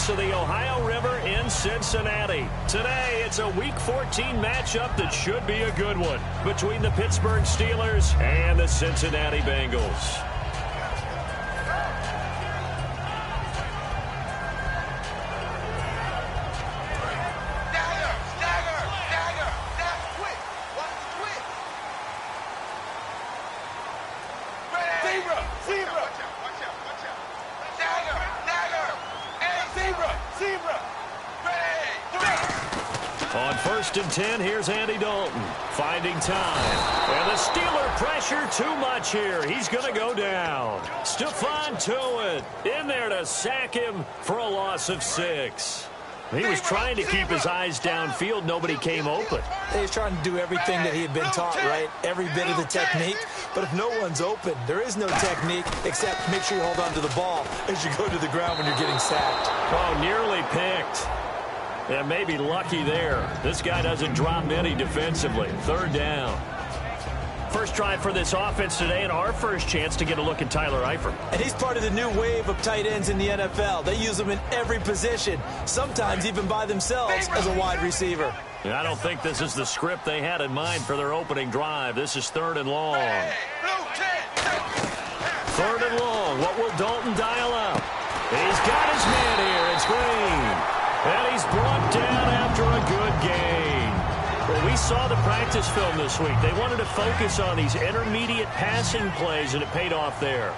banks of the Ohio River in Cincinnati. Today, it's a Week 14 matchup that should be a good one between the Pittsburgh Steelers and the Cincinnati Bengals. On 1st and 10, here's Andy Dalton finding time. And the Steeler pressure too much here. He's going to go down. Stephon Tuitt in there to sack him for a loss of 6. He was trying to keep his eyes downfield. Nobody came open. He was trying to do everything that he had been taught, right? Every bit of the technique. But if no one's open, there is no technique except make sure you hold on to the ball as you go to the ground when you're getting sacked. Oh, nearly picked. And maybe lucky there. This guy doesn't drop many defensively. 3rd down. First try for this offense today, and our first chance to get a look at Tyler Eifert. And he's part of the new wave of tight ends in the NFL. They use them in every position, sometimes even by themselves as a wide receiver. I don't think this is the script they had in mind for their opening drive. This is 3rd and long. 3rd and long. What will Dalton dial up? He's got his man here. It's Green. And he's brought down after a good gain. Well, we saw the practice film this week. They wanted to focus on these intermediate passing plays, and it paid off there.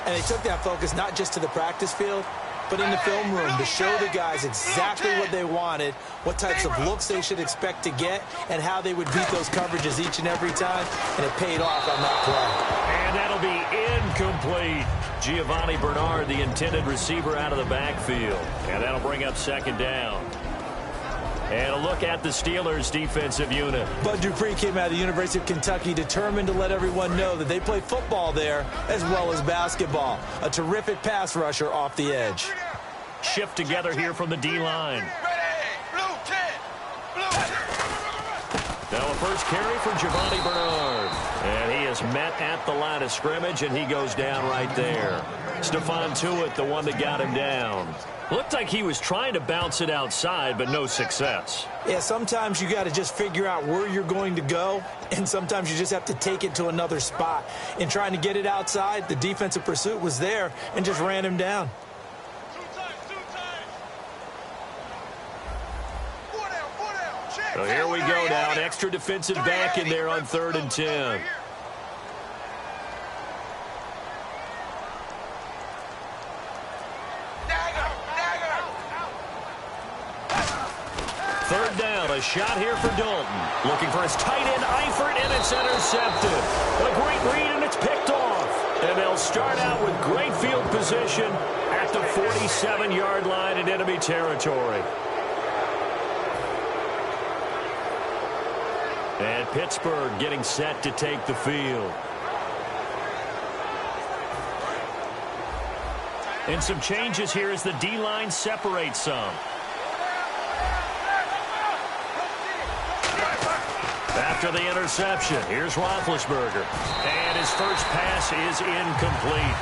And they took that focus not just to the practice field, but in the film room to show the guys exactly what they wanted, what types of looks they should expect to get, and how they would beat those coverages each and every time, and it paid off on that play. And that'll be incomplete. Giovanni Bernard, the intended receiver, out of the backfield. And that'll bring up 2nd down. And a look at the Steelers' defensive unit. Bud Dupree came out of the University of Kentucky determined to let everyone know that they play football there as well as basketball. A terrific pass rusher off the edge. Shift together here from the D-line. Now a first carry for Giovanni Bernard. And he is met at the line of scrimmage, and he goes down right there. Stephon Tuitt, the one that got him down. Looked like he was trying to bounce it outside, but no success. Yeah, sometimes you got to just figure out where you're going to go, and sometimes you just have to take it to another spot. In trying to get it outside, the defensive pursuit was there and just ran him down. So here we go now, an extra defensive back in there on 3rd and 10. Third down, a shot here for Dalton. Looking for his tight end, Eifert, and it's intercepted. A great read, and it's picked off. And they'll start out with great field position at the 47-yard line in enemy territory. And Pittsburgh getting set to take the field. And some changes here as the D-line separates some. After the interception, here's Roethlisberger. And his first pass is incomplete.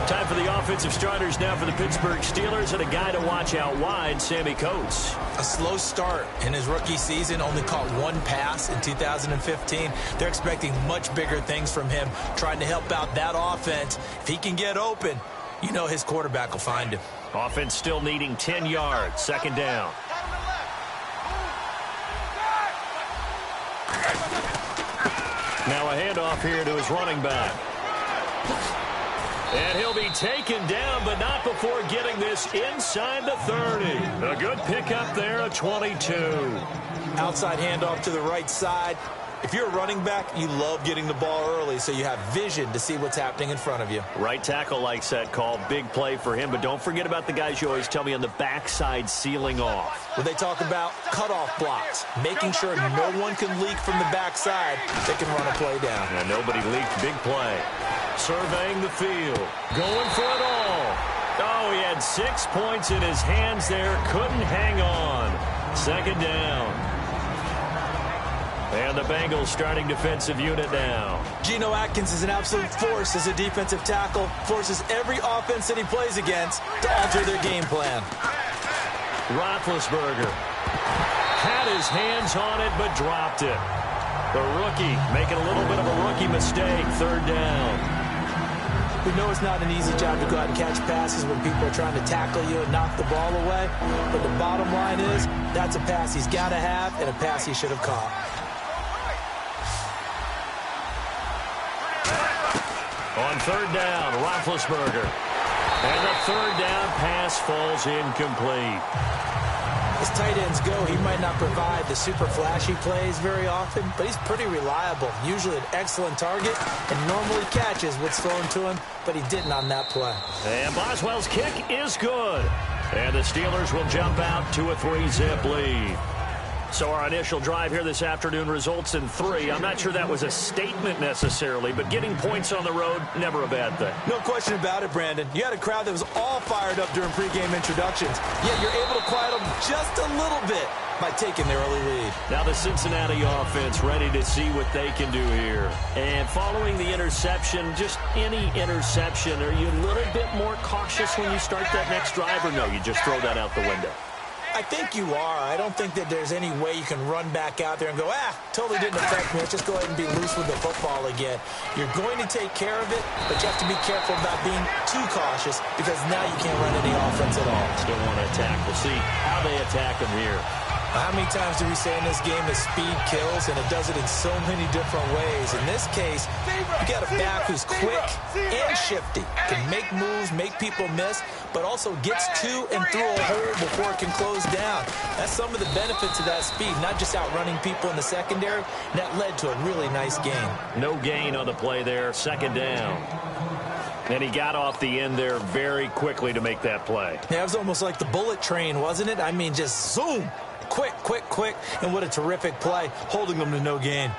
Time for the offensive starters now for the Pittsburgh Steelers, and a guy to watch out wide, Sammy Coates. A slow start in his rookie season, only caught 1 pass in 2015. They're expecting much bigger things from him, trying to help out that offense. If he can get open, you know his quarterback will find him. Offense still needing 10 yards, 2nd down. Now a handoff here to his running back. And he'll be taken down, but not before getting this inside the 30. A good pickup there, a 22. Outside handoff to the right side. If you're a running back, you love getting the ball early so you have vision to see what's happening in front of you. Right tackle likes that call. Big play for him, but don't forget about the guys you always tell me on the backside sealing off. When they talk about cutoff blocks, making sure no one can leak from the backside, they can run a play down. And nobody leaked. Big play. Surveying the field. Going for it all. Oh, he had 6 points in his hands there. Couldn't hang on. 2nd down. And the Bengals starting defensive unit now. Geno Atkins is an absolute force as a defensive tackle. Forces every offense that he plays against to alter their game plan. Roethlisberger had his hands on it but dropped it. The rookie making a little bit of a rookie mistake. Third down. We know it's not an easy job to go out and catch passes when people are trying to tackle you and knock the ball away. But the bottom line is that's a pass he's got to have and a pass he should have caught. On third down, Roethlisberger. And the third down pass falls incomplete. As tight ends go, he might not provide the super flashy plays very often, but he's pretty reliable. Usually an excellent target and normally catches what's thrown to him, but he didn't on that play. And Boswell's kick is good. And the Steelers will jump out to a 3-zip lead. So our initial drive here this afternoon results in 3. I'm not sure that was a statement necessarily, but getting points on the road, never a bad thing. No question about it, Brandon. You had a crowd that was all fired up during pregame introductions, yet you're able to quiet them just a little bit by taking their early lead. Now the Cincinnati offense ready to see what they can do here. And following the interception, just any interception, are you a little bit more cautious when you start that next drive, or no, you just throw that out the window? I think you are. I don't think that there's any way you can run back out there and go, totally didn't affect me. Let's just go ahead and be loose with the football again. You're going to take care of it, but you have to be careful about being too cautious because now you can't run any offense at all. Still want to attack. We'll see how they attack them here. How many times do we say in this game that speed kills, and it does it in so many different ways? In this case, you got a back who's quick and shifty, can make moves, make people miss, but also gets to and through a hole before it can close down. That's some of the benefits of that speed, not just outrunning people in the secondary. And that led to a really nice gain. No gain on the play there, second down. And he got off the end there very quickly to make that play. Yeah, it was almost like the bullet train, wasn't it? I mean, just zoom. Quick, quick, quick, and what a terrific play, holding them to no gain.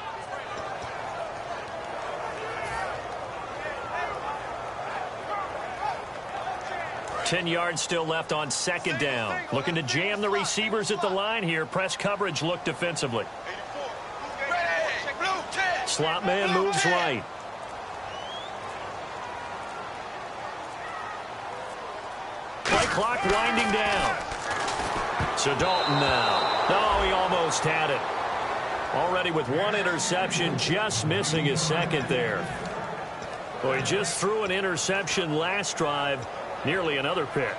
Ten yards still left on second down. Looking to jam the receivers at the line here. Press coverage look defensively. Slot man moves right. Play clock winding down. So Dalton now. Oh, he almost had it. Already with one interception, just missing his second there. Well, he just threw an interception last drive, nearly another pick.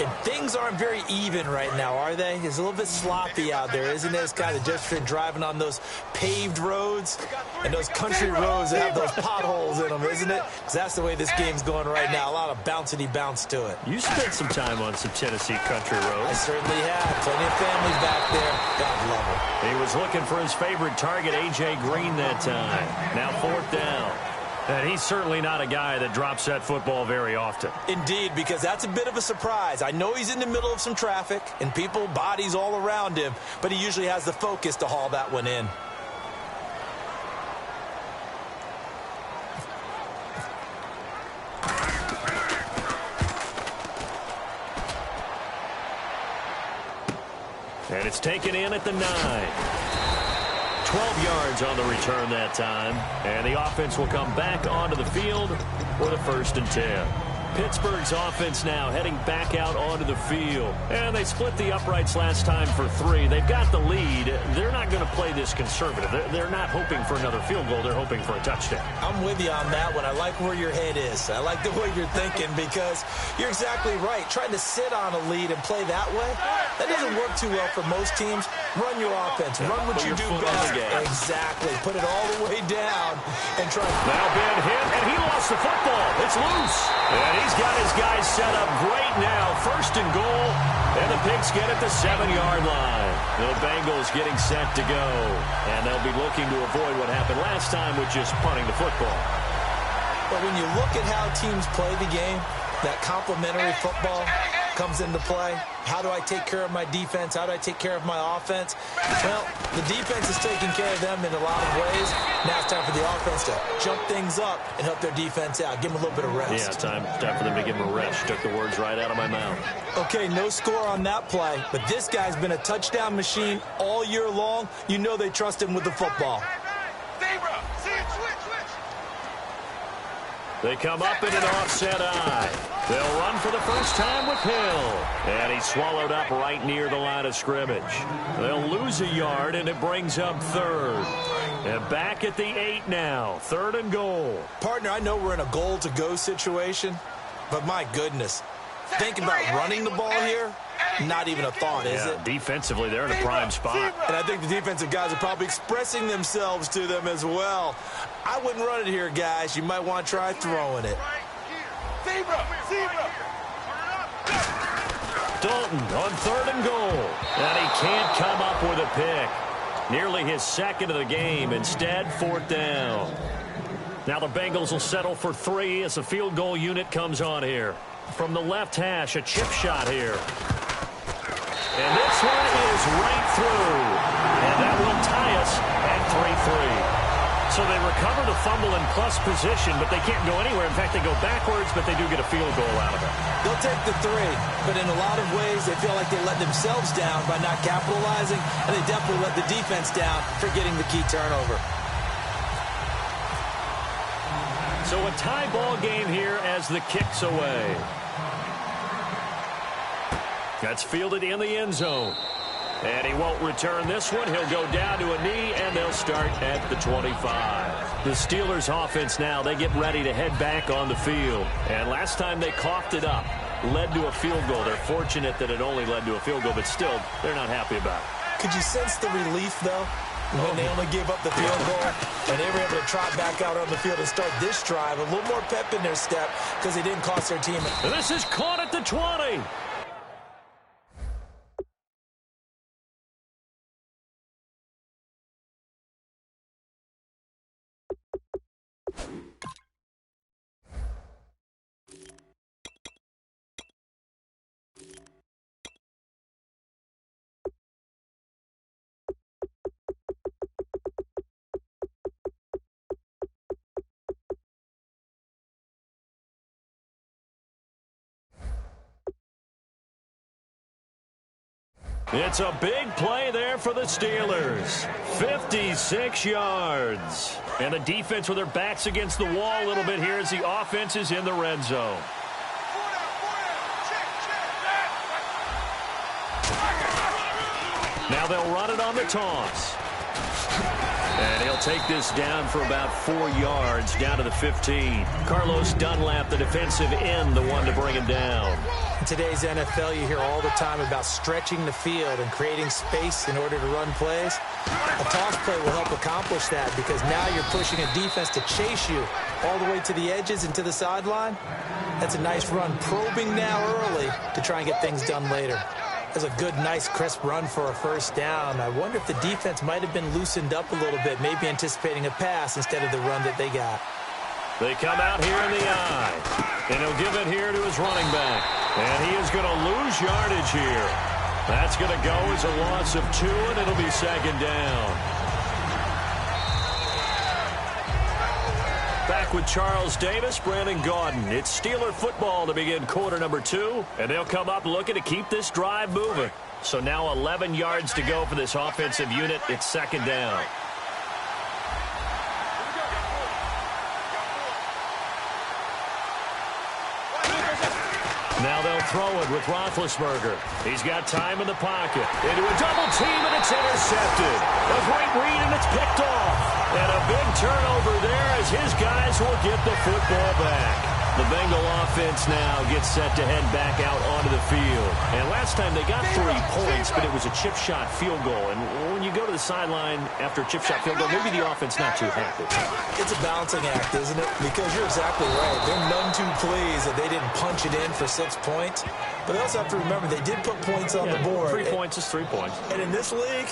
And things aren't very even right now, are they? It's a little bit sloppy out there, isn't it? It's kind of just for driving on those paved roads and those country roads that have those potholes in them, isn't it? Because that's the way this game's going right now. A lot of bouncy bounce to it. You spent some time on some Tennessee country roads. I certainly have. Plenty of families back there. God love them. He was looking for his favorite target, A.J. Green, that time. Now fourth down. And he's certainly not a guy that drops that football very often. Indeed, because that's a bit of a surprise. I know he's in the middle of some traffic and people, bodies all around him, but he usually has the focus to haul that one in. And it's taken in at the 9. 12 yards on the return that time. And the offense will come back onto the field for the 1st and 10. Pittsburgh's offense now heading back out onto the field. And they split the uprights last time for 3. They've got the lead. They're not going to play this conservative. They're not hoping for another field goal. They're hoping for a touchdown. I'm with you on that one. I like where your head is. I like the way you're thinking because you're exactly right. Trying to sit on a lead and play that way, that doesn't work too well for most teams. Run your offense. Run what you do best. Exactly. Put it all the way down and try. Now Ben hit, and he lost the football. It's loose. And he's got his guys set up great now. 1st and goal, and the Pigs get at the 7-yard line. The Bengals getting set to go, and they'll be looking to avoid what happened last time, which is punting the football. But when you look at how teams play the game, that complementary football, comes into play. How do I take care of my defense? How do I take care of my offense? Well, the defense is taking care of them in a lot of ways. Now it's time for the offense to jump things up and help their defense out. Give them a little bit of rest. Yeah, time for them to give them a rest. Took the words right out of my mouth. Okay, no score on that play, but this guy's been a touchdown machine all year long. You know they trust him with the football. They come up in an offset eye. They'll run for the first time with Hill. And he's swallowed up right near the line of scrimmage. They'll lose a yard, and it brings up third. And back at the 8 now. 3rd and goal. Partner, I know we're in a goal-to-go situation, but my goodness. Think about running the ball here. Not even a thought, is it? Defensively, they're in a prime spot. And I think the defensive guys are probably expressing themselves to them as well. I wouldn't run it here, guys. You might want to try throwing it. Dalton on 3rd and goal. And he can't come up with a pick. Nearly his 2nd of the game. Instead, 4th down. Now the Bengals will settle for 3 as the field goal unit comes on here. From the left hash, a chip shot here. And this one is right through. And that will tie us at 3-3. So they recover the fumble in plus position, but they can't go anywhere. In fact, they go backwards, but they do get a field goal out of it. They'll take the 3, but in a lot of ways, they feel like they let themselves down by not capitalizing, and they definitely let the defense down for getting the key turnover. So a tie ball game here as the kick's away. That's fielded in the end zone. And he won't return this one. He'll go down to a knee, and they'll start at the 25. The Steelers offense now, they get ready to head back on the field. And last time they coughed it up, led to a field goal. They're fortunate that it only led to a field goal, but still, they're not happy about it. Could you sense the relief, though, when they only gave up the field goal and they were able to trot back out on the field and start this drive? A little more pep in their step because they didn't cost their team. And this is caught at the 20. It's a big play there for the Steelers. 56 yards. And the defense with their backs against the wall a little bit here as the offense is in the red zone. Now they'll run it on the toss. And he'll take this down for about 4 yards, down to the 15. Carlos Dunlap, the defensive end, the one to bring him down. In today's NFL, you hear all the time about stretching the field and creating space in order to run plays. A toss play will help accomplish that because now you're pushing a defense to chase you all the way to the edges and to the sideline. That's a nice run, probing now early to try and get things done later. That's a good, nice, crisp run for a first down. I wonder if the defense might have been loosened up a little bit, maybe anticipating a pass instead of the run that they got. They come out here in the eye, and he'll give it here to his running back. And he is going to lose yardage here. That's going to go as a loss of 2, and it'll be 2nd down. Back with Charles Davis, Brandon Gaudin. It's Steeler football to begin quarter number 2, and they'll come up looking to keep this drive moving. So now 11 yards to go for this offensive unit. It's 2nd down. Now they'll throw it with Roethlisberger. He's got time in the pocket. Into a double team, and it's intercepted. A great read, and it's picked off. And a big turnover there as his guys will get the football back. The Bengal offense now gets set to head back out onto the field. And last time they got 3 points, but it was a chip shot field goal. And when you go to the sideline after a chip shot field goal, maybe the offense not too happy. It's a balancing act, isn't it? Because you're exactly right. They're none too pleased that they didn't punch it in for 6 points. But they also have to remember they did put points on the board. 3 points is 3 points. And in this league,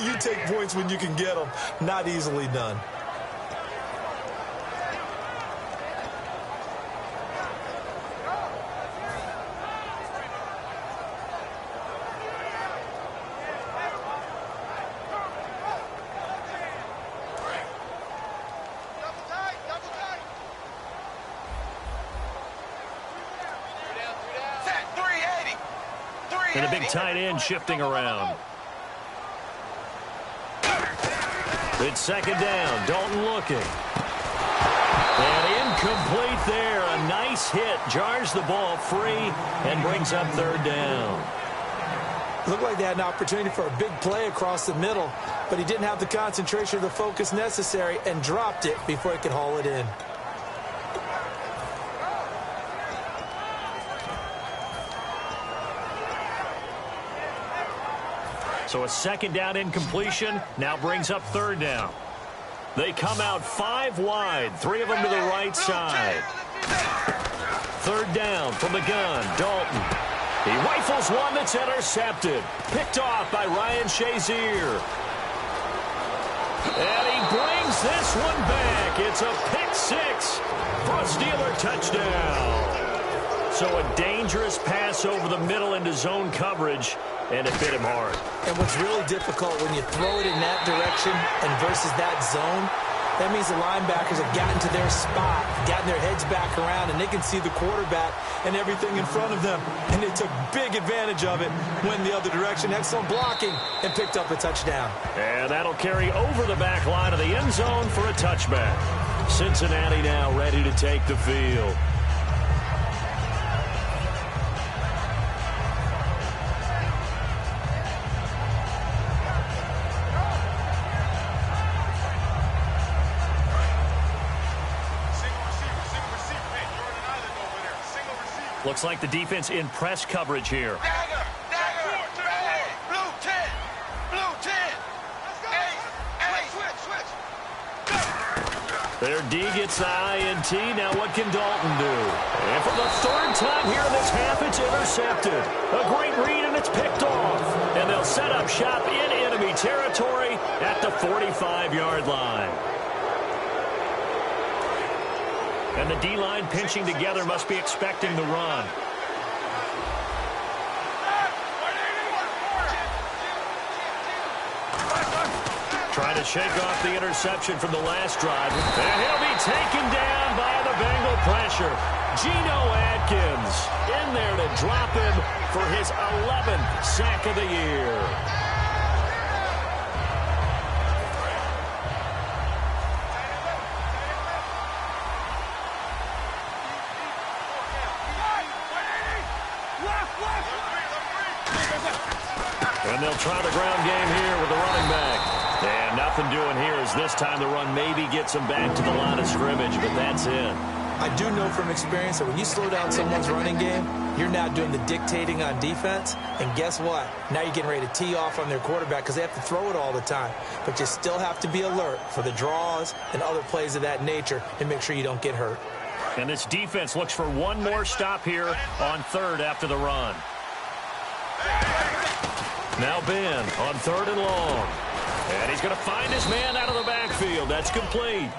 you take points when you can get them. Not easily done. And the big tight end shifting around. It's second down. Dalton looking. And incomplete there. A nice hit. Jars the ball free and brings up third down. Looked like they had an opportunity for a big play across the middle, but he didn't have the concentration or the focus necessary and dropped it before he could haul it in. So a second down incompletion now brings up third down. They come out 5 wide, 3 of them to the right side. Third down from the gun, Dalton. He rifles one that's intercepted. Picked off by Ryan Shazier. And he brings this one back. It's a pick 6 for a Steeler touchdown. So a dangerous pass over the middle into zone coverage, and it hit him hard. And what's really difficult when you throw it in that direction and versus that zone, that means the linebackers have gotten to their spot, gotten their heads back around, and they can see the quarterback and everything in front of them. And they took big advantage of it, went the other direction, excellent blocking, and picked up a touchdown. And that'll carry over the back line of the end zone for a touchback. Cincinnati now ready to take the field. Looks like the defense in press coverage here. Dagger, blue 10, blue 10. Switch. Their D gets the INT. Now what can Dalton do? And for the third time here in this half, it's intercepted. A great read, and it's picked off. And they'll set up shop in enemy territory at the 45-yard line. And the D-line pinching together must be expecting the run. Trying to shake off the interception from the last drive. And he'll be taken down by the Bengal pressure. Geno Atkins in there to drop him for his 11th sack of the year. And they'll try the ground game here with the running back. And nothing doing here as this time the run maybe gets them back to the line of scrimmage, but that's it. I do know from experience that when you slow down someone's running game, you're not doing the dictating on defense. And guess what? Now you're getting ready to tee off on their quarterback because they have to throw it all the time. But you still have to be alert for the draws and other plays of that nature and make sure you don't get hurt. And this defense looks for one more stop here on third after the run. Now Ben on third and long. And he's going to find his man out of the backfield. That's complete.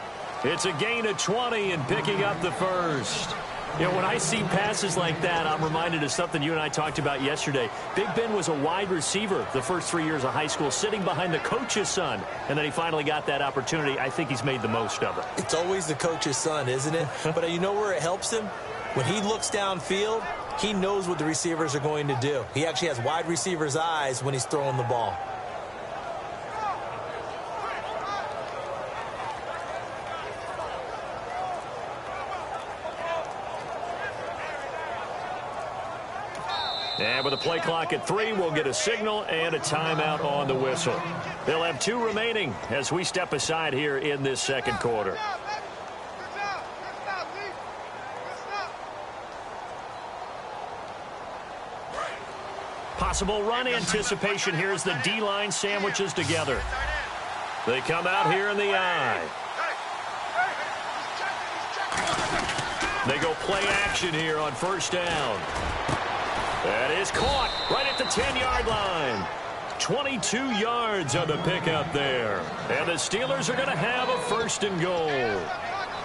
It's a gain of 20 and picking up the first. You know, when I see passes like that, I'm reminded of something you and I talked about yesterday. Big Ben was a wide receiver the first 3 years of high school, sitting behind the coach's son. And then he finally got that opportunity. I think he's made the most of it. It's always the coach's son, isn't it? But you know where it helps him? When he looks downfield, he knows what the receivers are going to do. He actually has wide receivers' eyes when he's throwing the ball. And with a play clock at 3, we'll get a signal and a timeout on the whistle. They'll have 2 remaining as we step aside here in this second quarter. Possible run anticipation here as the D-line sandwiches together. They come out here in the eye. They go play action here on first down. That is caught right at the 10-yard line. 22 yards on the pickup there. And the Steelers are going to have a first and goal.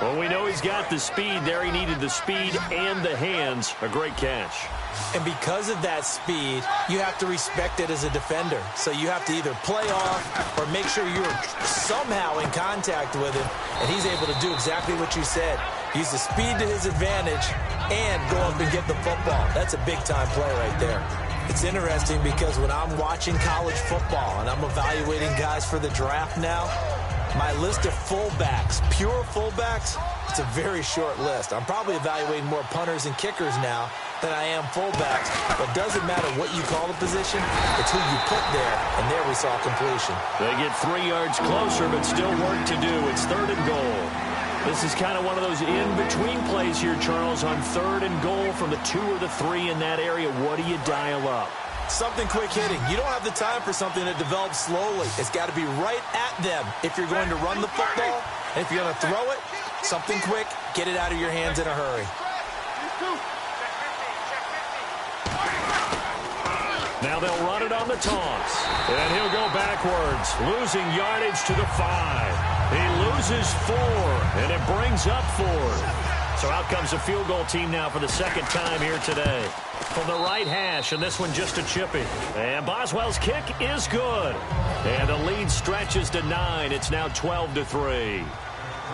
Well, we know he's got the speed there. He needed the speed and the hands. A great catch. And because of that speed, you have to respect it as a defender. So you have to either play off or make sure you're somehow in contact with him. And he's able to do exactly what you said. Use the speed to his advantage and go up and get the football. That's a big-time play right there. It's interesting because when I'm watching college football and I'm evaluating guys for the draft now, my list of fullbacks, pure fullbacks, it's a very short list. I'm probably evaluating more punters and kickers now than I am fullbacks, but it doesn't matter what you call the position, it's who you put there, and there we saw completion. They get 3 yards closer, but still work to do. It's 3rd and goal. This is kind of one of those in-between plays here, Charles, on 3rd and goal from the 2 or the 3 in that area. What do you dial up? Something quick hitting. You don't have the time for something that develops slowly. It's got to be right at them if you're going to run the football. And if you're going to throw it, something quick, get it out of your hands in a hurry. Now they'll run it on the toss. And he'll go backwards, losing yardage to the 5. He loses 4, and it brings up 4. So out comes a field goal team now for the 2nd time here today. From the right hash, and this one just a chippy. And Boswell's kick is good. And the lead stretches to 9. It's now 12-3.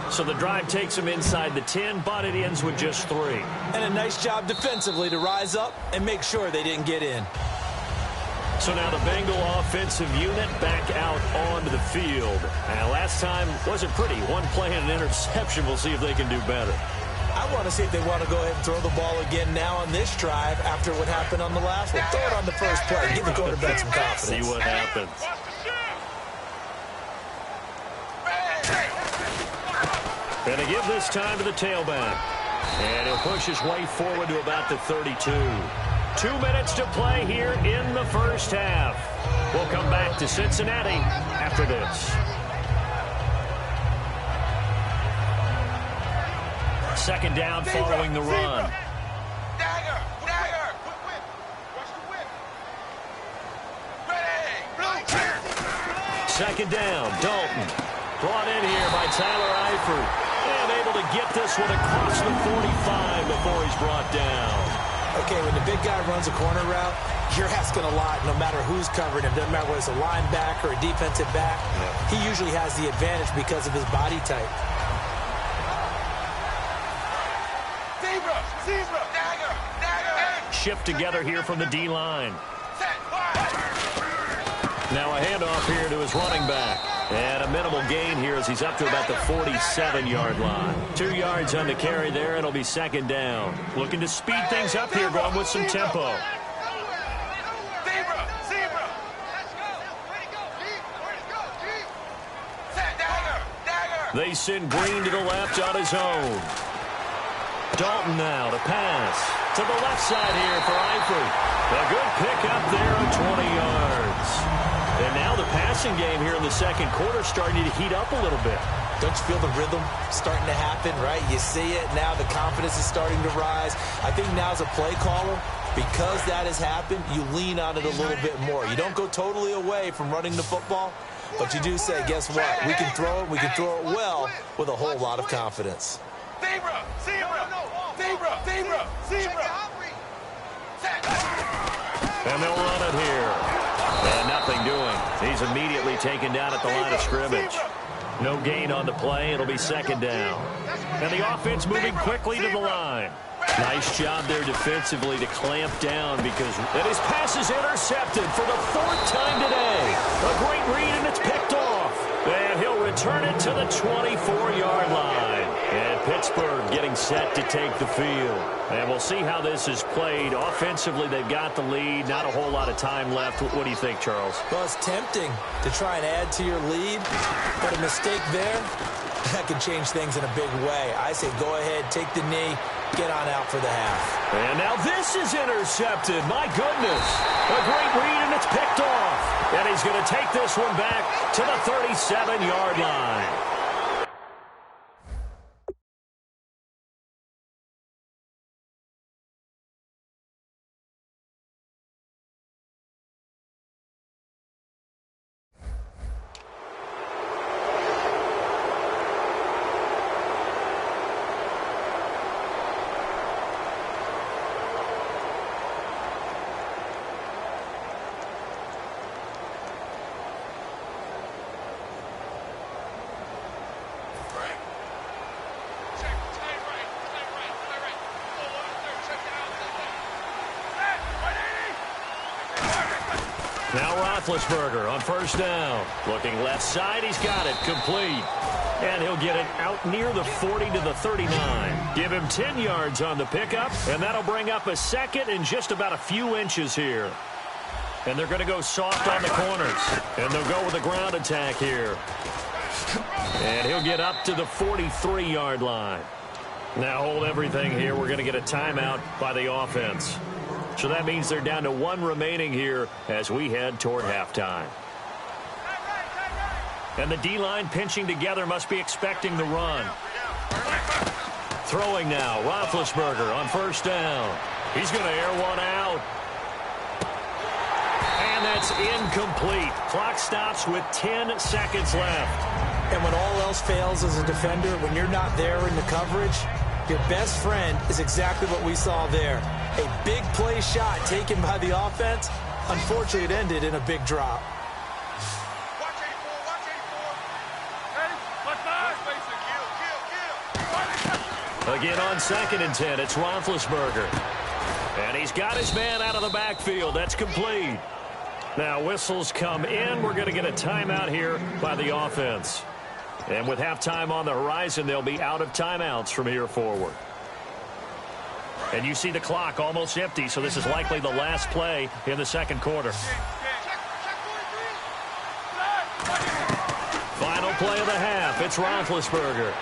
So the drive takes them inside the 10, but it ends with just 3. And a nice job defensively to rise up and make sure they didn't get in. So now the Bengal offensive unit back out onto the field. And last time wasn't pretty. One play and an interception. We'll see if they can do better. I want to see if they want to go ahead and throw the ball again now on this drive after what happened on the last one. Throw it on the first play. Give the quarterback some confidence. See what happens. And they give this time to the tailback. And he'll push his way forward to about the 32. 2 minutes to play here in the first half. We'll come back to Cincinnati after this. Second down following the run. Dagger! Dagger! Watch the whip. Ready! Blue! Second down, Dalton. Brought in here by Tyler Eifert. And able to get this one across the 45 before he's brought down. Okay, when the big guy runs a corner route, you're asking a lot no matter who's covering him. Doesn't matter whether it's a linebacker or a defensive back. He usually has the advantage because of his body type. Zebra! Zebra! Dagger! Dagger! Shift together here from the D-line. Now a handoff here to his running back. And a minimal gain here as he's up to about the 47-yard line. 2 yards on the carry there. It'll be second down. Looking to speed things up here, going with some tempo. Zebra! Zebra! Let's go! Way to go, G! Dagger! Dagger! They send Green to the left on his own. Dalton now to pass. To the left side here for Eifert. A good pick up there of 20 yards. And now the passing game here in the second quarter starting to heat up a little bit. Don't you feel the rhythm starting to happen, right? You see it. Now the confidence is starting to rise. I think now as a play caller, because that has happened, you lean on it a little bit more. You don't go totally away from running the football, but you do say, guess what? We can throw it. We can throw it well with a whole lot of confidence. Zebra! Zebra! Zebra! Zebra! Zebra! And they'll run it here. And nothing doing. He's immediately taken down at the line of scrimmage. No gain on the play. It'll be second down. And the offense moving quickly to the line. Nice job there defensively to clamp down because and his pass is intercepted for the 4th time today. A great read, and it's picked off. And he'll return it to the 24-yard line. And Pittsburgh getting set to take the field. And we'll see how this is played. Offensively, they've got the lead. Not a whole lot of time left. What do you think, Charles? Well, it's tempting to try and add to your lead, but a mistake there, that can change things in a big way. I say go ahead, take the knee, get on out for the half. And now this is intercepted. My goodness. A great read, and it's picked off. And he's going to take this one back to the 37-yard line. Now Roethlisberger on first down. Looking left side, he's got it, complete. And he'll get it out near the 40 to the 39. Give him 10 yards on the pickup, and that'll bring up a second and just about a few inches here. And they're going to go soft on the corners. And they'll go with a ground attack here. And he'll get up to the 43-yard line. Now hold everything here. We're going to get a timeout by the offense. So that means they're down to one remaining here as we head toward halftime. And the D-line pinching together must be expecting the run. Throwing now, Roethlisberger on first down. He's going to air one out. And that's incomplete. Clock stops with 10 seconds left. And when all else fails as a defender, when you're not there in the coverage, your best friend is exactly what we saw there. A big play shot taken by the offense. Unfortunately, it ended in a big drop. Watch 84, watch 84. Ready? Watch 5. Kill. Again on 2nd and 10, it's Roethlisberger. And he's got his man out of the backfield. That's complete. Now whistles come in. We're going to get a timeout here by the offense. And with halftime on the horizon, they'll be out of timeouts from here forward. And you see the clock almost empty, so this is likely the last play in the second quarter. Final play of the half. It's Roethlisberger.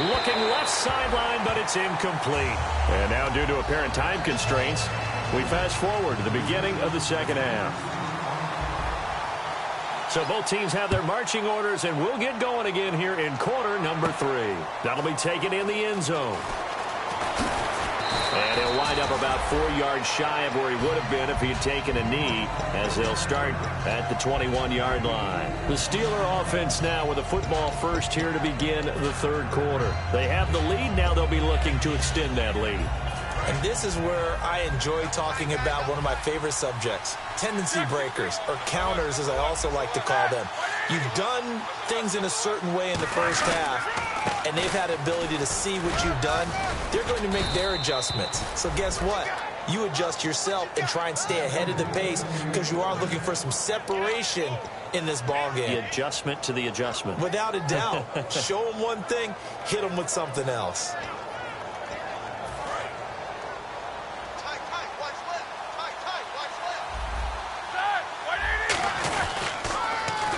Looking left sideline, but it's incomplete. And now, due to apparent time constraints, we fast forward to the beginning of the second half. So both teams have their marching orders, and we'll get going again here in quarter number 3. That'll be taken in the end zone. And he'll wind up about 4 yards shy of where he would have been if he had taken a knee, as they'll start at the 21-yard line. The Steeler offense now with a football first here to begin the third quarter. They have the lead. Now they'll be looking to extend that lead. And this is where I enjoy talking about one of my favorite subjects, tendency breakers, or counters as I also like to call them. You've done things in a certain way in the first half, and they've had the ability to see what you've done. They're going to make their adjustments. So guess what? You adjust yourself and try and stay ahead of the pace because you are looking for some separation in this ball game. The adjustment to the adjustment. Without a doubt. Show them one thing, hit them with something else.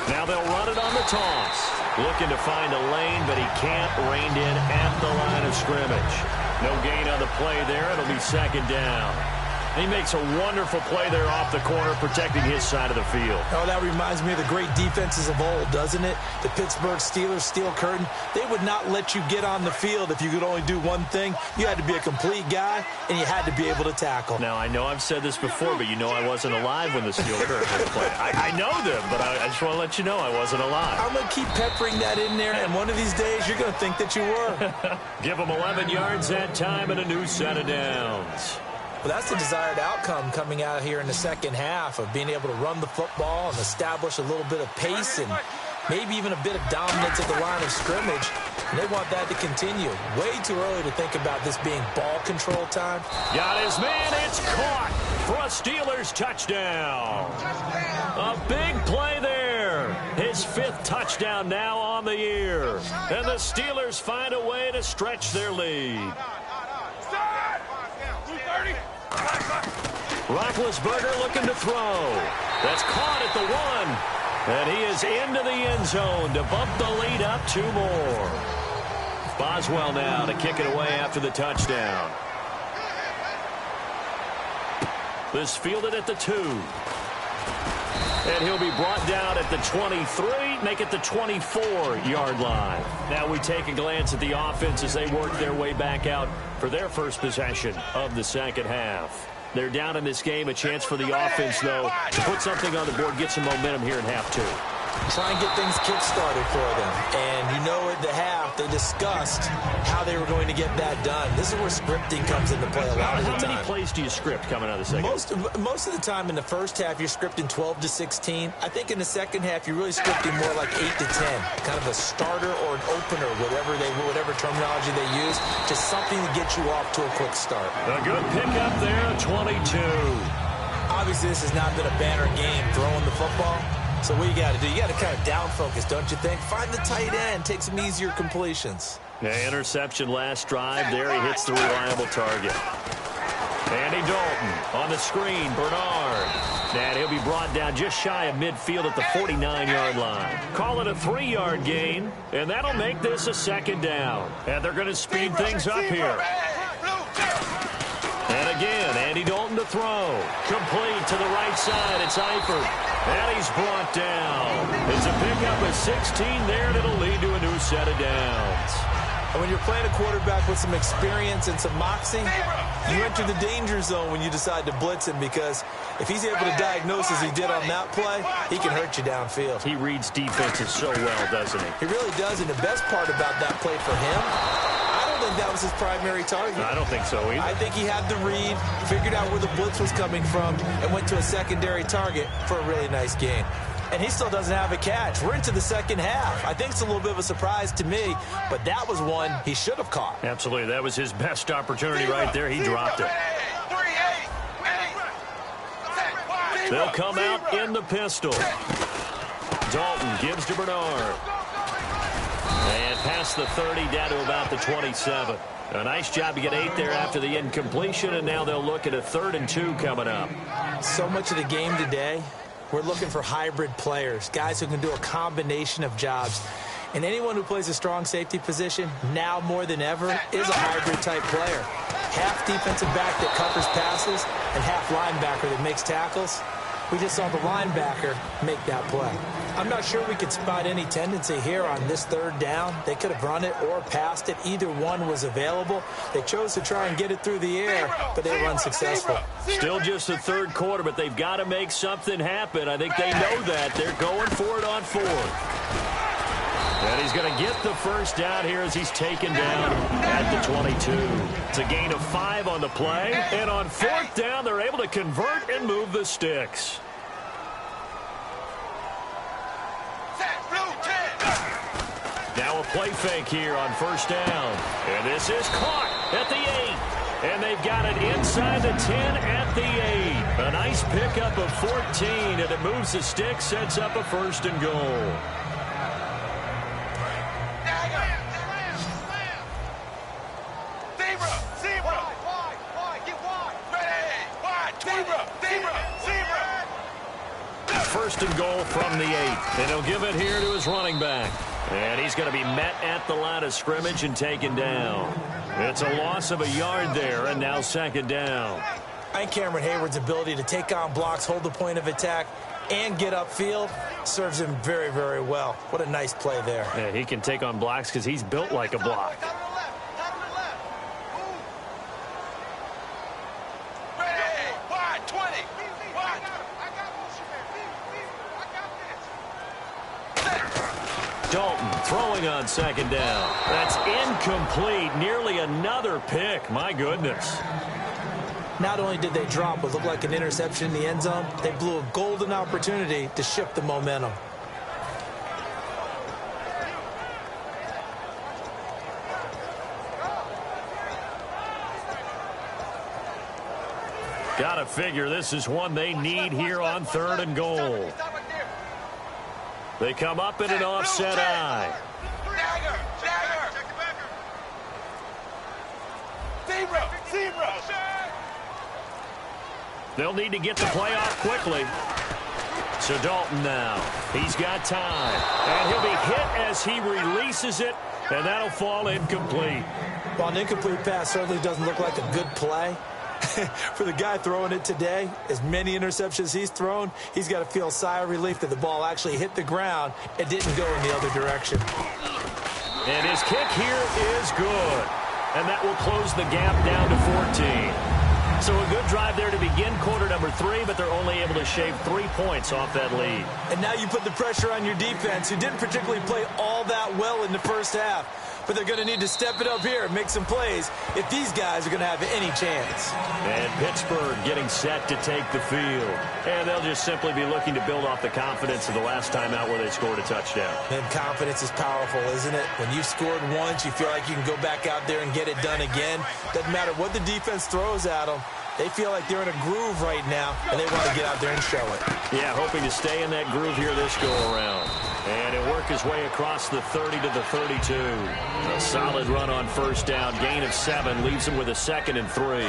Now they'll run it on the toss. Looking to find a lane, but he can't. Reined in at the line of scrimmage. No gain on the play there. It'll be second down. He makes a wonderful play there off the corner, protecting his side of the field. Oh, that reminds me of the great defenses of old, doesn't it? The Pittsburgh Steelers, steel curtain. They would not let you get on the field if you could only do one thing. You had to be a complete guy, and you had to be able to tackle. Now, I know I've said this before, but you know I wasn't alive when the steel curtain was played. I know them, but I just want to let you know I wasn't alive. I'm going to keep peppering that in there, and one of these days you're going to think that you were. Give them 11 yards that time and a new set of downs. Well, that's the desired outcome coming out here in the second half of being able to run the football and establish a little bit of pace and maybe even a bit of dominance at the line of scrimmage. And they want that to continue. Way too early to think about this being ball control time. Got his man. It's caught for a Steelers touchdown. A big play there. His 5th touchdown now on the year. And the Steelers find a way to stretch their lead. Roethlisberger looking to throw. That's caught at the 1. And he is into the end zone to bump the lead up 2 more. Boswell now to kick it away after the touchdown. This fielded at the 2. And he'll be brought down at the 23, make it the 24-yard line. Now we take a glance at the offense as they work their way back out for their first possession of the second half. They're down in this game. A chance for the offense, though, to put something on the board, get some momentum here in half 2. Try and get things kick-started for them. And you know at the half, they discussed how they were going to get that done. This is where scripting comes into play a lot of the time. How many plays do you script coming out of the second? Most of the time in the first half, you're scripting 12 to 16. I think in the second half, you're really scripting more like 8 to 10. Kind of a starter or an opener, whatever terminology they use. Just something to get you off to a quick start. A good pickup there, 22. Obviously, this has not been a banner game throwing the football. So what you got to do, you got to kind of down focus, don't you think? Find the tight end, take some easier completions. Yeah, interception last drive. There he hits the reliable target. Andy Dalton on the screen. Bernard. And he'll be brought down just shy of midfield at the 49-yard line. Call it a 3-yard gain, and that'll make this a second down. And they're going to speed things up here. And again, Andy Dalton to throw. Complete to the right side. It's Eifert. And he's brought down. It's a pickup of 16 there, and it'll lead to a new set of downs. And when you're playing a quarterback with some experience and some moxie, you enter the danger zone when you decide to blitz him, because if he's able to diagnose as he did on that play, he can hurt you downfield. He reads defenses so well, doesn't he? He really does, and the best part about that play for him, I don't think that was his primary target. I don't think so either. I think he had the read, figured out where the blitz was coming from, and went to a secondary target for a really nice gain. And he still doesn't have a catch. We're into the second half. I think it's a little bit of a surprise to me, but that was one he should have caught. Absolutely. That was his best opportunity right there. He dropped it. They'll come out in the pistol. Dalton gives to Bernard. And past the 30, down to about the 27. A nice job to get 8 there after the incompletion, and now they'll look at a 3rd and 2 coming up. So much of the game today, we're looking for hybrid players, guys who can do a combination of jobs. And anyone who plays a strong safety position, now more than ever, is a hybrid-type player. Half defensive back that covers passes and half linebacker that makes tackles. We just saw the linebacker make that play. I'm not sure we could spot any tendency here on this 3rd down. They could have run it or passed it. Either one was available. They chose to try and get it through the air, but they were unsuccessful. Still just the 3rd quarter, but they've got to make something happen. I think they know that. They're going for it on 4th. And he's going to get the first down here as he's taken down at the 22. It's a gain of 5 on the play. And on 4th down, they're able to convert and move the sticks. Now a play fake here on 1st down. And this is caught at the 8. And they've got it inside the 10 at the 8. A nice pickup of 14, and it moves the sticks, sets up a 1st and goal. First and goal from the 8. And he'll give it here to his running back. And he's going to be met at the line of scrimmage and taken down. It's a loss of a yard there, and now 2nd down. I think Cameron Hayward's ability to take on blocks, hold the point of attack, and get upfield serves him very, very well. What a nice play there. Yeah, he can take on blocks because he's built like a block. Dalton throwing on 2nd down. That's incomplete. Nearly another pick. My goodness. Not only did they drop what looked like an interception in the end zone, they blew a golden opportunity to shift the momentum. Gotta figure this is one they need here on 3rd and goal. They come up in an offset eye. They'll need to get the play off quickly. So Dalton now. He's got time. And he'll be hit as he releases it, and that'll fall incomplete. Well, an incomplete pass certainly doesn't look like a good play. For the guy throwing it today, as many interceptions he's thrown, he's got to feel a sigh of relief that the ball actually hit the ground and didn't go in the other direction. And his kick here is good. And that will close the gap down to 14. So a good drive there to begin quarter number 3, but they're only able to shave 3 points off that lead. And now you put the pressure on your defense, who didn't particularly play all that well in the first half. But they're going to need to step it up here and make some plays if these guys are going to have any chance. And Pittsburgh getting set to take the field. And they'll just simply be looking to build off the confidence of the last time out where they scored a touchdown. And confidence is powerful, isn't it? When you've scored once, you feel like you can go back out there and get it done again. Doesn't matter what the defense throws at them. They feel like they're in a groove right now, and they want to get out there and show it. Yeah, hoping to stay in that groove here this go-around. And he'll work his way across the 30 to the 32. A solid run on first down. Gain of 7 leaves him with a 2nd and 3.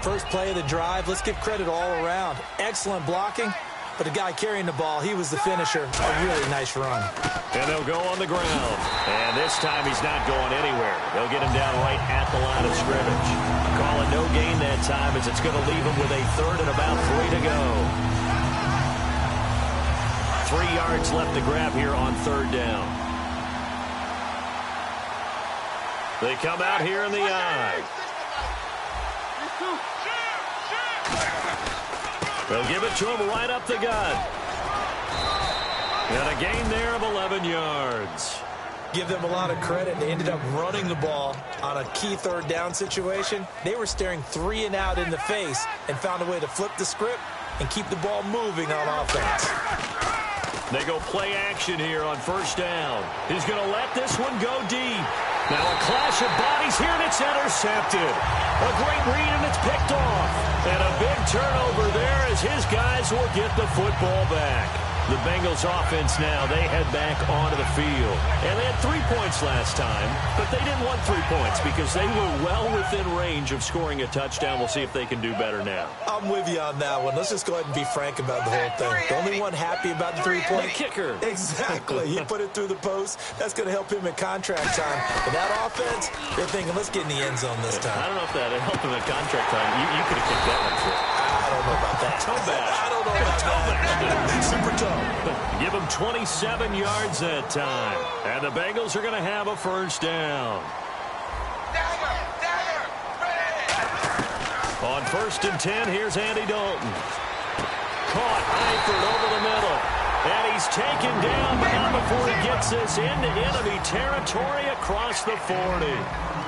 First play of the drive, let's give credit all around. Excellent blocking, but the guy carrying the ball, he was the finisher. A really nice run. And they'll go on the ground. And this time he's not going anywhere. They'll get him down right at the line of scrimmage. Call it no gain that time as it's going to leave him with a 3rd and about 3 to go. 3 yards left to grab here on 3rd down. They come out here in the I. They'll give it to him right up the gut. And a gain there of 11 yards. Give them a lot of credit. They ended up running the ball on a key 3rd down situation. They were staring 3 and out in the face and found a way to flip the script and keep the ball moving on offense. They go play action here on first down. He's going to let this one go deep. Now a clash of bodies here, and it's intercepted. A great read, and it's picked off. And a big turnover there as his guys will get the football back. The Bengals offense now, they head back onto the field. And they had 3 points last time, but they didn't want 3 points because they were well within range of scoring a touchdown. We'll see if they can do better now. I'm with you on that one. Let's just go ahead and be frank about the whole thing. The only one happy about the 3-point? The kicker. Exactly. He put it through the post. That's going to help him in contract time. But that offense, they're thinking, let's get in the end zone this time. I don't know if that helped him in contract time. You could have kicked that one for. I don't know about that. Toe bash. I don't know about that. Super toe. Give him 27 yards that time. And the Bengals are going to have a first down. On 1st and 10, here's Andy Dalton. Caught Eifert over the middle. And he's taken down, but not before he gets this into enemy territory across the 40.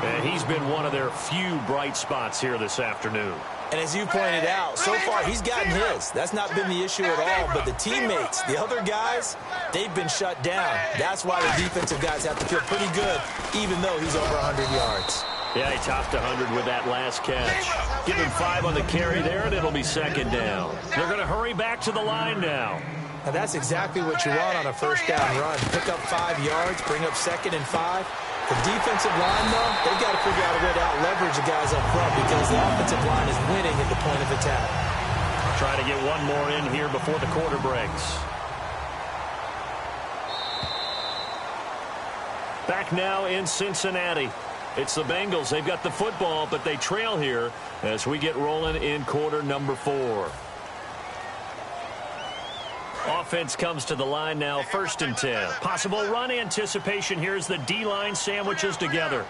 And he's been one of their few bright spots here this afternoon. And as you pointed out, so far he's gotten his. That's not been the issue at all. But the teammates, the other guys, they've been shut down. That's why the defensive guys have to feel pretty good, even though he's over 100 yards. Yeah, he topped 100 with that last catch. Give him 5 on the carry there, and it'll be 2nd down. They're going to hurry back to the line now. Now that's exactly what you want on a first down run. Pick up 5 yards, bring up 2nd and 5. The defensive line, though, they've got to figure out a way to out-leverage the guys up front because the offensive line is winning at the point of attack. Try to get one more in here before the quarter breaks. Back now in Cincinnati. It's the Bengals. They've got the football, but they trail here as we get rolling in quarter number 4. Offense comes to the line now, 1st and 10. Possible run anticipation. Here's the D-line sandwiches together.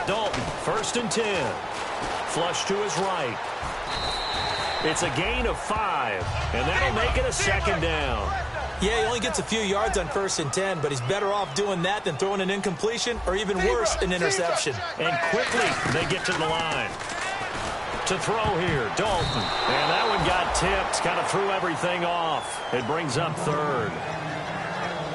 Dalton, 1st and 10. Flush to his right. It's a gain of 5, and that'll make it a 2nd down. Yeah, he only gets a few yards on 1st and 10, but he's better off doing that than throwing an incompletion or even worse, an interception. And quickly they get to the line. To throw here, Dalton. And that one got tipped, kind of threw everything off. It brings up 3rd.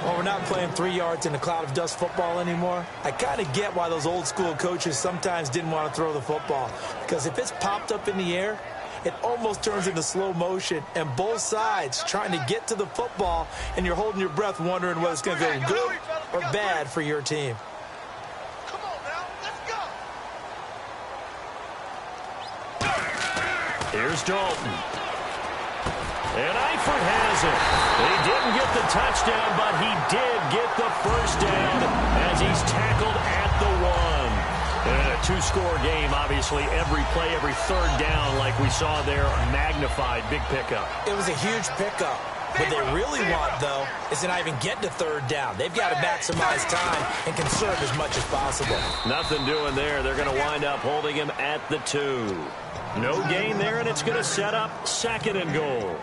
Well, we're not playing 3 yards in a cloud of dust football anymore. I kind of get why those old school coaches sometimes didn't want to throw the football. Because if it's popped up in the air, it almost turns into slow motion. And both sides trying to get to the football, and you're holding your breath wondering whether it's going to go good or bad for your team. Here's Dalton. And Eifert has it. He didn't get the touchdown, but he did get the first down as he's tackled at the 1. And a 2-score game, obviously, every play, every 3rd down, like we saw there, magnified, big pickup. It was a huge pickup. What they really want, though, is to not even get to 3rd down. They've got to maximize time and conserve as much as possible. Nothing doing there. They're going to wind up holding him at the 2. No gain there, and it's going to set up 2nd and goal.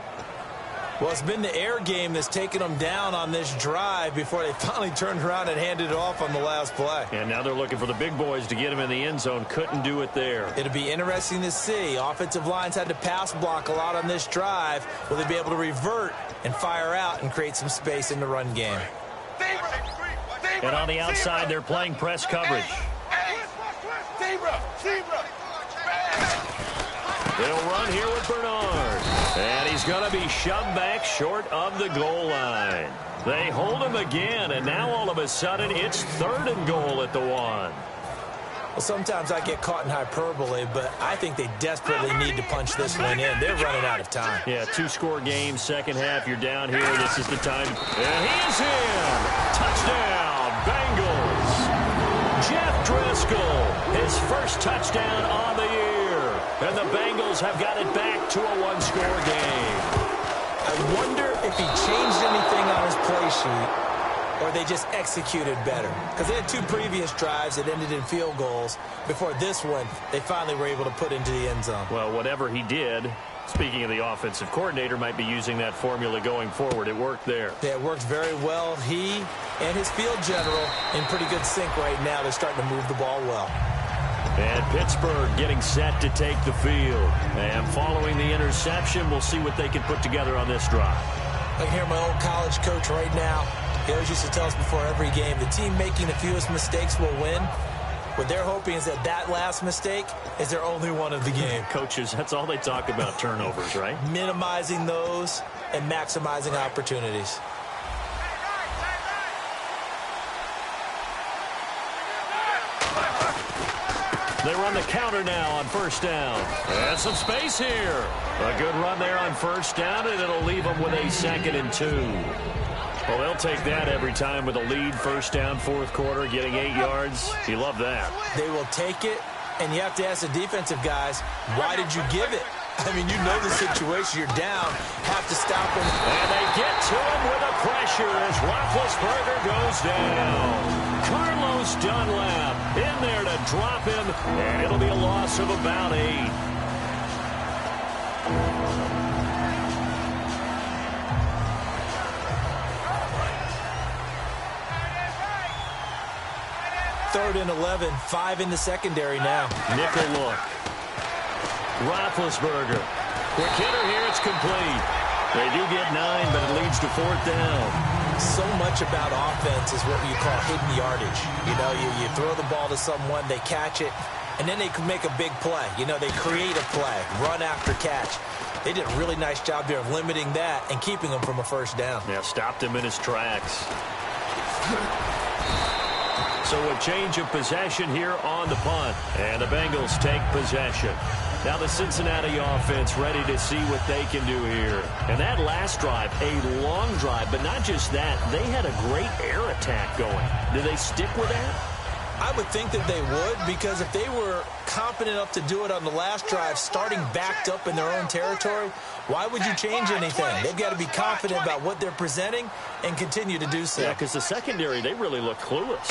Well, it's been the air game that's taken them down on this drive before they finally turned around and handed it off on the last play. And now they're looking for the big boys to get him in the end zone. Couldn't do it there. It'll be interesting to see. Offensive lines had to pass block a lot on this drive. Will they be able to revert and fire out and create some space in the run game? And on the outside, they're playing press coverage. Zebra. They'll run here with Bernard. And he's going to be shoved back short of the goal line. They hold him again, and now all of a sudden it's 3rd and goal at the 1. Well, sometimes I get caught in hyperbole, but I think they desperately need to punch this one in. They're running out of time. Yeah, 2-score game, second half. You're down here. This is the time. And he is in. Touchdown, Bengals. Jeff Driscoll, his first touchdown on the year. And the Bengals have got it back to a 1-score game. I wonder if he changed anything on his play sheet or they just executed better. Because they had 2 previous drives that ended in field goals. Before this one, they finally were able to put into the end zone. Well, whatever he did, speaking of the offensive coordinator, might be using that formula going forward. It worked there. Yeah, it worked very well. He and his field general in pretty good sync right now. They're starting to move the ball well. And Pittsburgh getting set to take the field. And following the interception, we'll see what they can put together on this drive. I can hear my old college coach right now. He always used to tell us before every game, the team making the fewest mistakes will win. What they're hoping is that last mistake is their only one of the game. Coaches, that's all they talk about, turnovers, right? Minimizing those and maximizing opportunities. They run the counter now on 1st down. And some space here. A good run there on 1st down, and it'll leave them with a 2nd and 2. Well, they'll take that every time with a lead. 1st down, 4th quarter, getting 8 yards. You love that. They will take it, and you have to ask the defensive guys, why did you give it? I mean, you know the situation. You're down. Have to stop them. And they get to him with a pressure as Roethlisberger goes down. Carlos Dunlap in there to drop him, and it'll be a loss of about 8. Third and 11, 5 in the secondary now. Nickel look. Roethlisberger. Quick hitter here, it's complete. They do get 9, but it leads to 4th down. So much about offense is what you call hidden yardage. You know, you throw the ball to someone, they catch it, and then they can make a big play. You know, they create a play, run after catch. They did a really nice job there of limiting that and keeping him from a 1st down. Yeah, stopped him in his tracks. So a change of possession here on the punt. And the Bengals take possession. Now the Cincinnati offense ready to see what they can do here. And that last drive, a long drive, but not just that. They had a great air attack going. Do they stick with that? I would think that they would, because if they were competent enough to do it on the last drive, starting backed up in their own territory, why would you change anything? They've got to be confident about what they're presenting and continue to do so. Yeah, because the secondary, they really look clueless.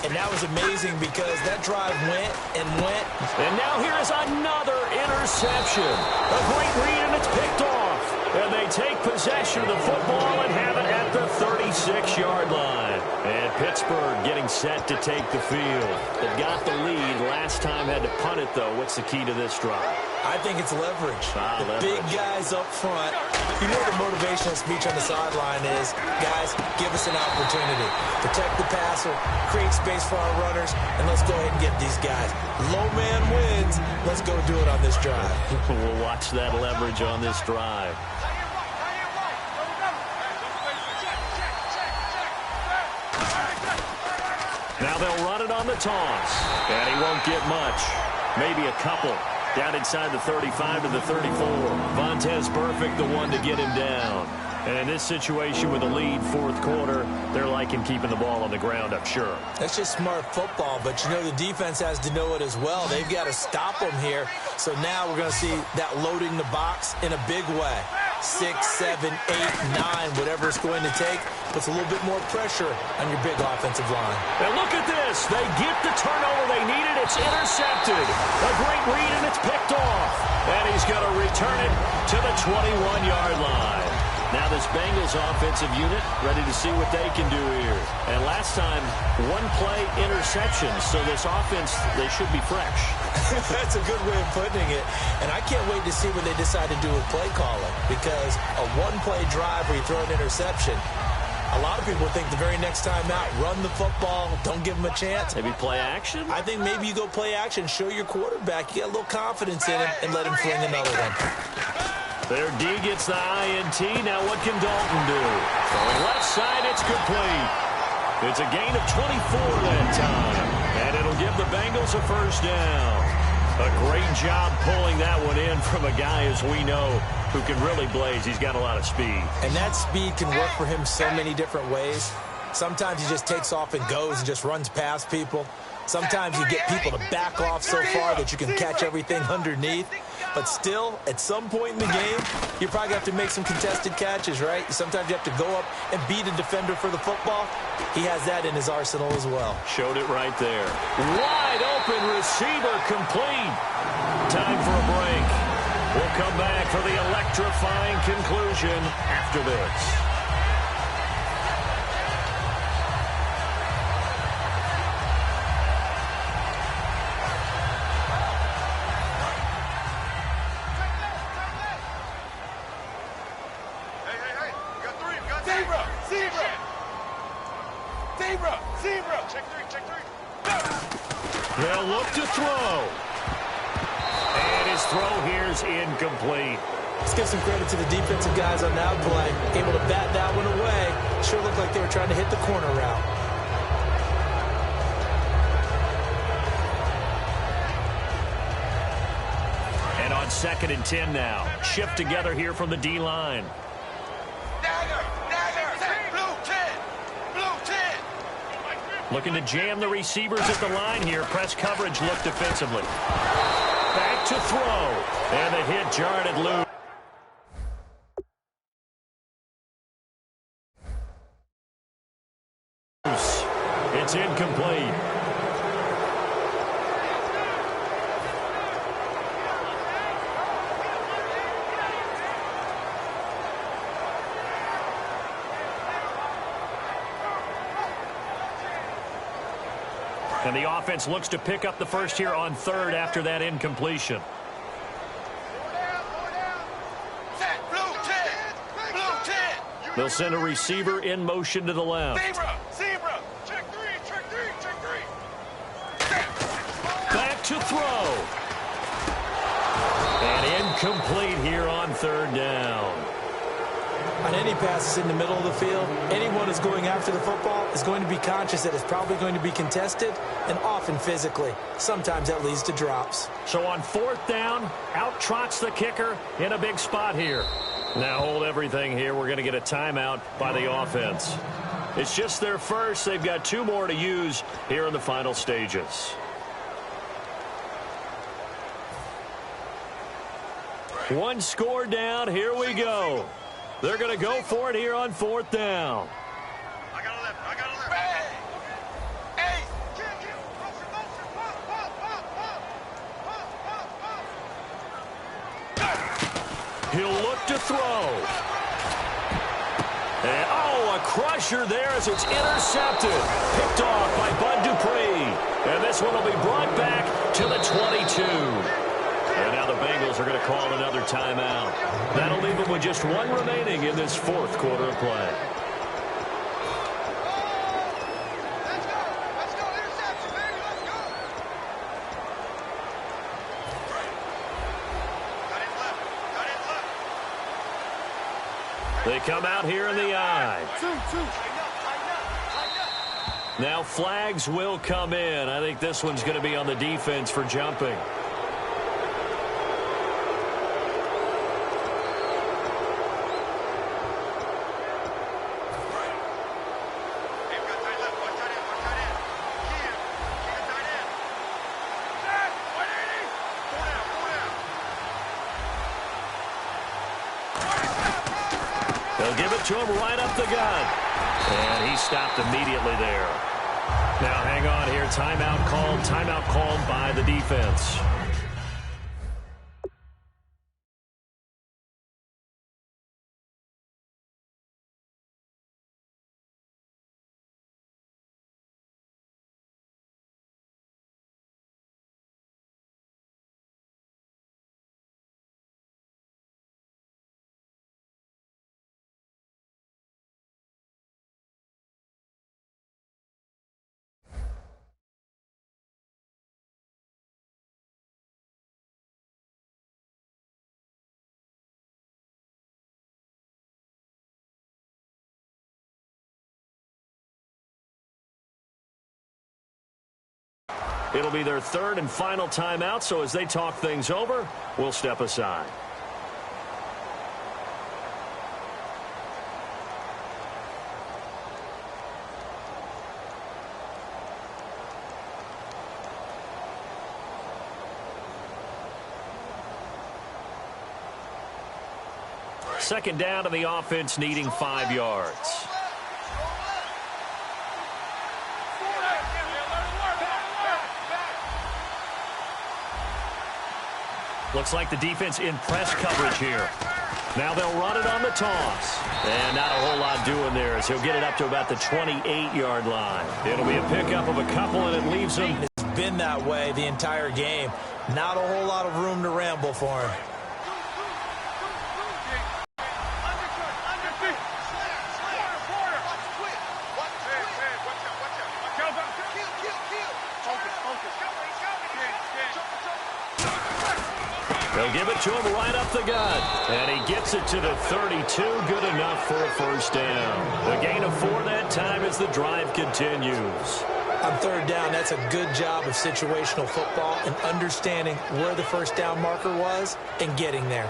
And that was amazing because that drive went and went. And now here is another interception. A great read, and it's picked off. And they take possession of the football and have it at the 36-yard line. And Pittsburgh getting set to take the field. They've got the lead. Last time had to punt it, though. What's the key to this drive? I think it's leverage. Leverage. Big guys up front. You know the motivational speech on the sideline is, guys, give us an opportunity. Protect the passer, create space for our runners, and let's go ahead and get these guys. Low man wins. Let's go do it on this drive. We'll watch that leverage on this drive. Now they'll run it on the toss. And he won't get much. Maybe a couple. Down inside the 35 to the 34. Vontaze Burfict, the one to get him down. And in this situation with a lead, 4th quarter, they're liking keeping the ball on the ground, I'm sure. That's just smart football, but you know the defense has to know it as well. They've got to stop them here. So now we're going to see that loading the box in a big way. 6, 7, 8, 9, whatever it's going to take, puts a little bit more pressure on your big offensive line. And look at this. They get the turnover they needed. It's intercepted. A great read, and it's picked off. And he's going to return it to the 21-yard line. Now this Bengals offensive unit ready to see what they can do here. And last time, 1-play interception. So this offense, they should be fresh. That's a good way of putting it. And I can't wait to see what they decide to do with play calling. Because a 1-play drive where you throw an interception, A lot of people think the very next time out, run the football, don't give him a chance. Maybe play action? I think maybe you go play action, show your quarterback you got a little confidence in him, and let him fling another one. Their D gets the INT. Now what can Dalton do? Throwing left side, it's complete. It's a gain of 24 that time, and it'll give the Bengals a first down. A great job pulling that one in from a guy, as we know, who can really blaze. He's got a lot of speed. And that speed can work for him so many different ways. Sometimes he just takes off and goes and just runs past people. Sometimes you get people to back off so far that you can catch everything underneath. But still, at some point in the game, you probably have to make some contested catches, right? Sometimes you have to go up and beat a defender for the football. He has that in his arsenal as well. Showed it right there. Wide open receiver complete. Time for a break. We'll come back for the electrifying conclusion after this. They'll look to throw. And his throw here's incomplete. Let's give some credit to the defensive guys on that play. Able to bat that one away. Sure looked like they were trying to hit the corner route. And on 2nd and 10 now. Shift together here from the D-line. Looking to jam the receivers at the line here. Press coverage look defensively. Back to throw. And the hit jarred it loose. It's incomplete. And the offense looks to pick up the first here on 3rd after that incompletion. They'll send a receiver in motion to the left. Zebra. Check three. Back to throw. And incomplete here on 3rd down. On any passes in the middle of the field, anyone who's going after the football is going to be conscious that it's probably going to be contested, and often physically. Sometimes that leads to drops. So on 4th down, out trots the kicker in a big spot here. Now hold everything here. We're going to get a timeout by the offense. It's just their first. They've got 2 more to use here in the final stages. One score down. Here we go. They're going to go for it here on 4th down. I got a left. He'll look to throw. And, a crusher there as it's intercepted. Picked off by Bud Dupree. And this one will be brought back to the 22. And now the Bengals are going to call another timeout. That'll leave them with just 1 remaining in this 4th quarter of play. Let's go. Interception, baby. Let's go. Cut in left. They come out here in the eye. Now flags will come in. I think this one's going to be on the defense for jumping. They'll give it to him right up the gut. And he stopped immediately there. Now hang on here. Timeout called by the defense. It'll be their third and final timeout, so as they talk things over, we'll step aside. Second down, and the offense needing 5 yards. Looks like the defense in press coverage here. Now they'll run it on the toss. And not a whole lot doing there as he'll get it up to about the 28-yard line. It'll be a pickup of a couple, and it leaves him. It's been that way the entire game. Not a whole lot of room to ramble for him. They'll give it to him right up the gut. And he gets it to the 32. Good enough for a first down. A gain of 4 that time as the drive continues. On third down, that's a good job of situational football and understanding where the first down marker was and getting there.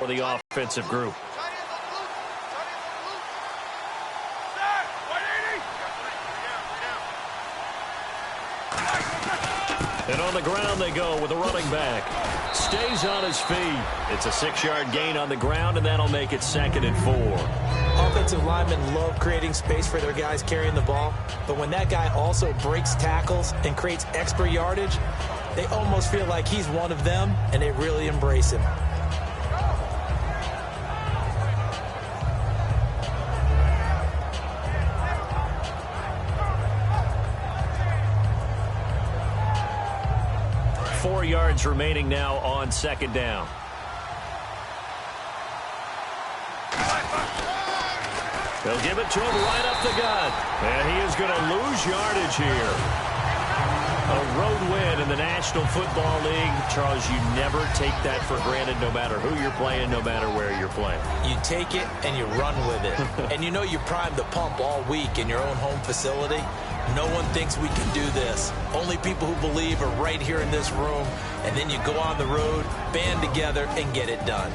For the offensive group. And on the ground they go with a running back. Stays on his feet. It's a 6-yard gain on the ground, and that'll make it 2nd and 4. Offensive linemen love creating space for their guys carrying the ball, but when that guy also breaks tackles and creates extra yardage, they almost feel like he's one of them, and they really embrace him. Yards remaining now on second down. They'll give it to him right up the gut. And he is going to lose yardage here. A road win in the National Football League. Charles, you never take that for granted no matter who you're playing, no matter where you're playing. You take it and you run with it. And you know you primed the pump all week in your own home facility. No one thinks we can do this. Only people who believe are right here in this room. And then you go on the road, band together, and get it done.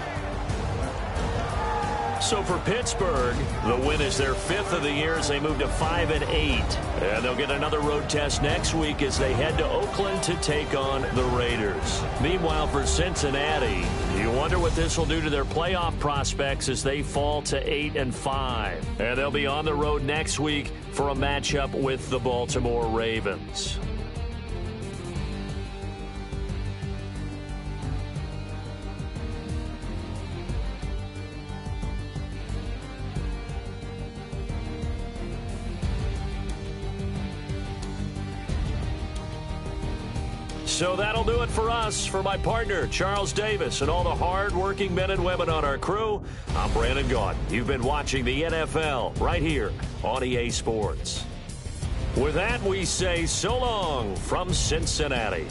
So for Pittsburgh, the win is their 5th of the year as they move to 5-8. And they'll get another road test next week as they head to Oakland to take on the Raiders. Meanwhile, for Cincinnati, you wonder what this will do to their playoff prospects as they fall to 8-5. And they'll be on the road next week for a matchup with the Baltimore Ravens. So that'll do it for us. For my partner, Charles Davis, and all the hard-working men and women on our crew, I'm Brandon Gaudin. You've been watching the NFL right here on EA Sports. With that, we say so long from Cincinnati.